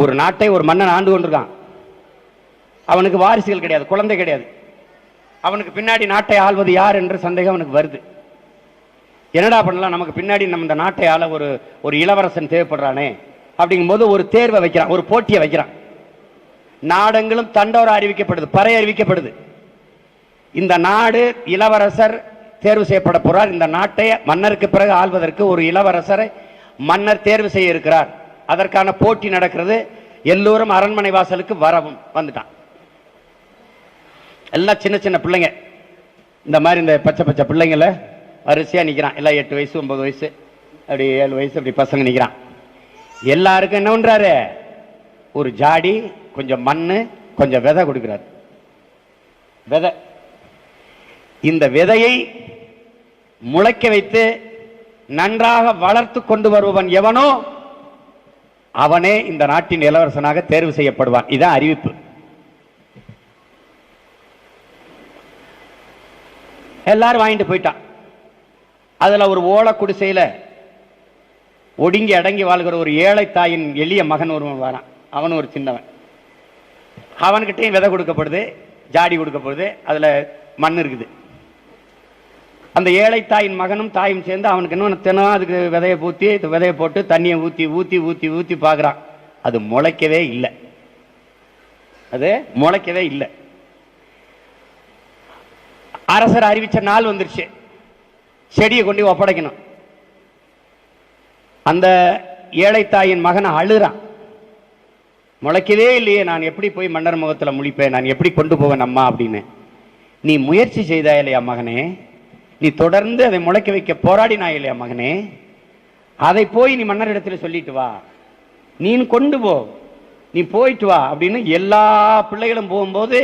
ஒரு நாட்டை ஒரு மன்னன் ஆண்டு கொண்டிருக்கான். அவனுக்கு வாரிசுகள் கிடையாது, குழந்தை கிடையாது. அவனுக்கு பின்னாடி நாட்டை ஆள்வது யார் என்ற சந்தேகம் அவனுக்கு வருது. என்னடா பண்ணலாம், நமக்கு பின்னாடி நம்ம இந்த நாட்டை ஆள ஒரு இளவரசன் தேவைப்படுறானே அப்படிங்கும்போது ஒரு தேர்வை வைக்கிறான், ஒரு போட்டியை வைக்கிறான். நாடெங்கிலும் தண்டோரா அறிவிக்கப்படுது, பறை அறிவிக்கப்படுது. இந்த நாடு இளவரசர் தேர்வு செய்யப்பட போறார். இந்த நாட்டை மன்னருக்கு பிறகு ஆள்வதற்கு ஒரு இளவரசரை மன்னர் தேர்வு செய்ய இருக்கிறார். அதற்கான போட்டி நடக்கிறது. எல்லோரும் அரண்மனை வாசலுக்கு வரவும் வந்துட்டான். எல்லாம் சின்ன சின்ன பிள்ளைங்க, இந்த மாதிரி இந்த பச்சை பச்சை பிள்ளைங்கள வரிசையா நிக்கிறான். எல்லாம் 8 வயசு 9 வயசு அப்படி 7 வயசு அப்படி பசங்க நிக்கிறான். எல்லாருக்கும் என்ன பண்றாரு, ஒரு ஜாடி, கொஞ்சம் மண்ணு, கொஞ்சம் விதை கொடுக்கிறார். விதை. இந்த விதையை முளைக்க வைத்து நன்றாக வளர்த்து கொண்டு வருபவன் எவனோ அவனே இந்த நாட்டின் இளவரசனாக தேர்வு செய்யப்படுவான். இதான் அறிவிப்பு. எல்லாரும் வாங்கிட்டு போயிட்டான். அதுல ஒரு ஓலை குடிசையில ஒடுங்கி அடங்கி வாழ்கிற ஒரு ஏழை தாயின் எளிய மகன் ஒருவன் வரான். அவன் ஒரு சின்னவன். அவன்கிட்டையும் விதை கொடுக்கப்படுது, ஜாடி கொடுக்கப்படுது, அதுல மண் இருக்குது. அந்த ஏழை தாயின் மகனும் தாயும் சேர்ந்து அவனுக்கு இன்னும் தினம் அதுக்கு விதையை பூத்தி விதையை போட்டு தண்ணியை ஊத்தி ஊத்தி ஊத்தி ஊத்தி பார்க்குறான். அது முளைக்கவே இல்லை. அது முளைக்கவே இல்லை. அரசர் அறிவிச்ச நாள் வந்துருச்சு, செடியை கொண்டு ஒப்படைக்கணும். அந்த ஏழை தாயின் மகனை அழுறான். முளைக்கவே இல்லையே, நான் எப்படி போய் மன்னர் முகத்தில் முழிப்பேன், நான் எப்படி கொண்டு போவேன் அம்மா அப்படின்னு. நீ முயற்சி செய்தா இல்லையா மகனே, நீ தொடர்ந்து அதை முளைக்க வைக்க போராடினா இல்லையா மகனே, அதை போய் நீ மன்னர் இடத்துல சொல்லிட்டு வா, நீ கொண்டு போ, நீ போயிட்டு வா அப்படின்னு எல்லா பிள்ளைகளும் போகும்போது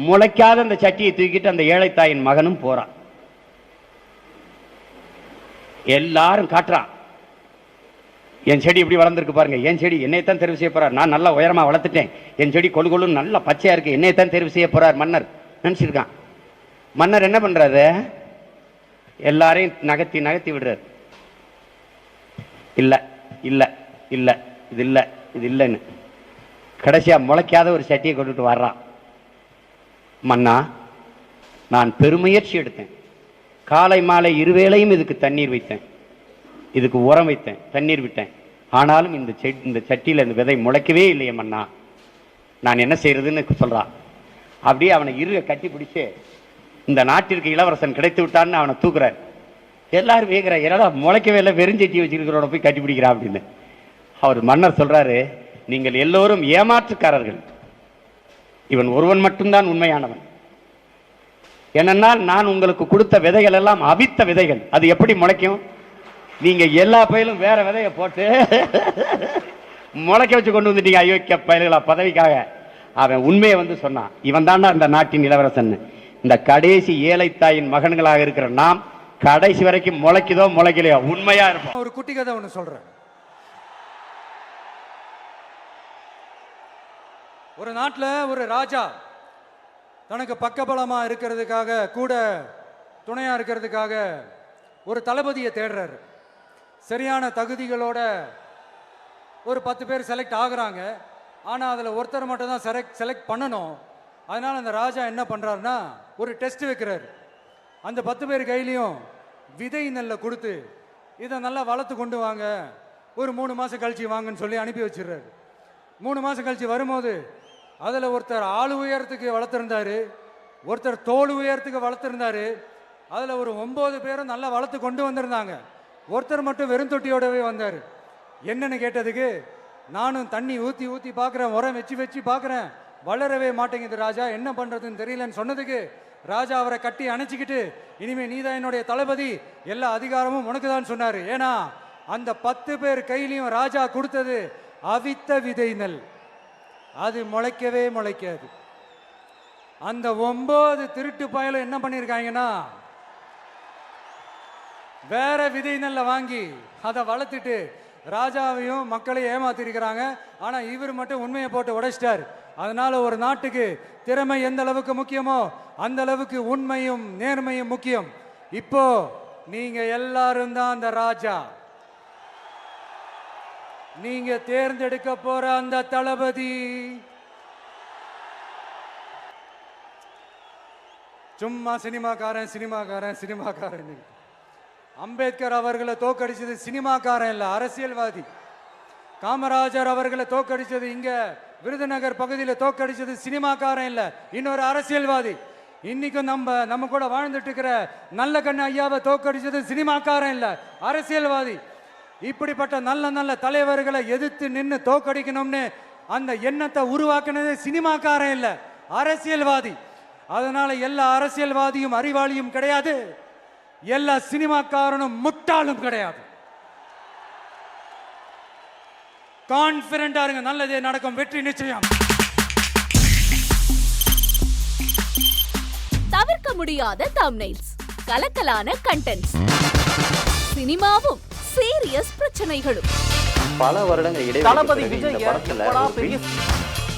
முளைக்காத அந்த சட்டியை தூக்கிட்டு அந்த ஏழை தாயின் மகனும் போறான். எல்லாரும் காட்டுறான், என் செடி எப்படி வளர்ந்துருக்கு பாருங்க, என் செடி என்னைத்தான் தெரிவு செய்ய போறார், நான் நல்லா உயரமா வளர்த்துட்டேன், என் செடி கொழு கொழுன்னு நல்லா பச்சையா இருக்கு, என்னைத்தான் தெரிவு செய்ய போறார் மன்னர் நினைச்சிருக்கான். மன்னர் என்ன பண்றாரு, எல்லாரையும் நகர்த்தி நகர்த்தி விடுறாரு. இல்ல இல்ல இல்ல இது இல்ல இது இல்லைன்னு கடைசியா முளைக்காத ஒரு சட்டியை கொண்டுட்டு வர்றான். மன்னா, நான் பெருமுயற்சி எடுத்தேன், காலை மாலை இருவேளையும் இதுக்கு தண்ணீர் வைத்தேன், இதுக்கு உரம் வைத்தேன், தண்ணீர் விட்டேன், ஆனாலும் இந்த சட்டியில் இந்த விதை முளைக்கவே இல்லையே மன்னா, நான் என்ன செய்யறதுன்னு சொல்றான். அப்படியே அவனை கட்டி பிடிச்சு இந்த நாட்டிற்கு இளவரசன் கிடைத்து விட்டான்னு அவனை தூக்குறாரு. எல்லாரும் வேகிற, என்னடா முளைக்கவே இல்லை, வெறுஞ்சட்டி வச்சிருக்கிறோட போய் கட்டி பிடிக்கிறா அப்படின்னு. அவர் மன்னர் சொல்றாரு, நீங்கள் எல்லோரும் ஏமாற்றுக்காரர்கள், இவன் ஒருவன் மட்டும்தான் உண்மையானவன். ஏனென்றால் நான் உங்களுக்கு கொடுத்த விதைகள் எல்லாம் அவித்த விதைகள், அது எப்படி முளைக்கும், நீங்க எல்லா பயிலும் வேற விதைய போட்டு முளைக்க வச்சு கொண்டு வந்துட்டீங்க அயோக்கிய பயல்களா பதவிக்காக. அவன் உண்மையை வந்து சொன்னான், இவன் தாண்டா இந்த நாட்டின் இளவரசன். இந்த கடைசி ஏழை தாயின் மகன்களாக இருக்கிற நாம் கடைசி வரைக்கும் முளைக்குதோ முளைக்கலையோ உண்மையா இருப்போம். ஒரு குட்டி கதை ஒன்று சொல்றேன். ஒரு நாட்டில் ஒரு ராஜா தனக்கு பக்கபலமா இருக்கிறதுக்காக, கூட துணையா இருக்கிறதுக்காக ஒரு தளபதியை தேடுறாரு. சரியான தகுதிகளோட ஒரு 10 பேர் செலக்ட் ஆகுறாங்க. ஆனால் அதில் ஒருத்தர் மட்டும் தான் செலக்ட் பண்ணணும். அதனால் அந்த ராஜா என்ன பண்ணுறாருன்னா ஒரு டெஸ்ட் வைக்கிறாரு. அந்த 10 பேர் கையிலையும் விதை நெல்லை கொடுத்து இதை நல்லா வளர்த்து கொண்டு வாங்க, ஒரு 3 மாதம் கழிச்சு வாங்கன்னு சொல்லி அனுப்பி வச்சிடுறாரு. 3 மாதம் கழிச்சு வரும்போது அதில் ஒருத்தர் ஆளு உயரத்துக்கு வளர்த்துருந்தாரு, ஒருத்தர் தோல் உயரத்துக்கு வளர்த்துருந்தாரு. அதில் ஒரு 9 பேரும் நல்லா வளர்த்து கொண்டு வந்திருந்தாங்க. ஒருத்தர் மட்டும் வெறும் தொட்டியோடவே வந்தார். என்னன்னு கேட்டதுக்கு, நானும் தண்ணி ஊற்றி ஊற்றி பார்க்குறேன், உரம் வச்சு வச்சு பார்க்குறேன், வளரவே மாட்டேங்குது ராஜா, என்ன பண்ணுறதுன்னு தெரியலன்னு சொன்னதுக்கு ராஜா அவரை கட்டி அணைச்சிக்கிட்டு, இனிமே நீதான் என்னுடைய தளபதி, எல்லா அதிகாரமும் உனக்கு தான் சொன்னார். ஏன்னா அந்த 10 பேர் கையிலையும் ராஜா கொடுத்தது அவித்த விதை நெல், அது முளைக்கவே முளைக்காது. அந்த 9 திருட்டு பயலும் என்ன பண்ணியிருக்காங்கன்னா வேற விதை நெல்லை வாங்கி அதை வளர்த்துட்டு ராஜாவையும் மக்களையும் ஏமாத்திருக்கிறாங்க. ஆனா இவர் மட்டும் உண்மையை போட்டு உடைச்சிட்டார். அதனால ஒரு நாட்டுக்கு திறமை எந்த அளவுக்கு முக்கியமோ அந்த அளவுக்கு உண்மையும் நேர்மையும் முக்கியம். இப்போ நீங்க எல்லாரும் தான் அந்த ராஜா. நீங்க தேர்ந்தெடுக்க போற அந்த தளபதி சும்மா சினிமாக்காரன். அம்பேத்கர் அவர்களை தோக்கடிச்சது சினிமாக்காரன் இல்ல, அரசியல்வாதி. காமராஜர் அவர்களை தோக்கடிச்சது இங்க விருதுநகர் பகுதியில் தோக்கடிச்சது சினிமாக்காரன் இல்ல, இன்னொரு அரசியல்வாதி. இன்னைக்கும் நம்ம கூட வாழ்ந்துட்டு இருக்கிற நல்ல கண்ணு ஐயாவை தோக்கடிச்சது சினிமாக்காரன் இல்ல, அரசியல்வாதி. இப்படிப்பட்ட நல்ல நல்ல தலைவர்களை எதிர்த்து நின்று தோக்கடிக்கணும்னு அந்த எண்ணத்தை உருவாக்குனது சினிமாக்காரன் இல்ல, அரசியல்வாதி. அதனால எல்லா அரசியல்வாதியும் அறிவாளியும் கிடையாது, எல்லா சினிமாக்காரனும் முட்டாளும் கிடையாது. கான்பிடண்டா இருங்க, நல்லதே நடக்கும், வெற்றி நிச்சயம். தவிர்க்க முடியாத தம்ப்நெயில்ஸ், கலக்கலான கண்டென்ட்ஸ், சினிமாவும் சீரியஸ் பிரச்சனைகளும், பல வருடங்கள் இடைவெளி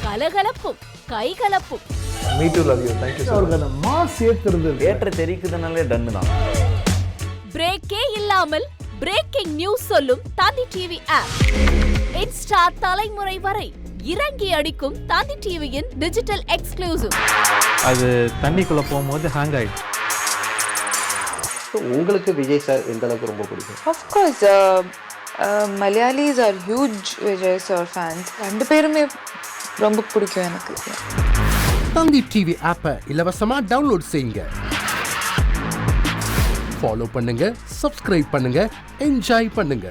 கலகலப்பும் கைகலப்பும். பிரேக்கே இல்லாமல் பிரேக்கிங் நியூஸ் சொல்லும் தந்தி டிவி ஆப். இன்ஸ்டா தலைமுறை வரை இறங்கி அடிக்கும் தந்தி டிவியின் டிஜிட்டல் எக்ஸ்க்ளூசிவ். அது தண்ணிக்குள்ள போகும்போது ஹேங் ஆயிடுச்சு. உங்களுக்கு விஜய் சார் எந்த அளவுக்கு ரொம்ப பிடிக்கும்? Of course, Malayalis are huge Vijay sir fans. ரெண்டு பேருமே ரொம்ப பிடிக்கும் எனக்கு. தந்தி டிவி ஆப்பை இலவசமா டவுன்லோட் செய்யுங்க, ஃபாலோ பண்ணுங்க, சப்ஸ்கிரைப் பண்ணுங்க, என்ஜாய் பண்ணுங்க.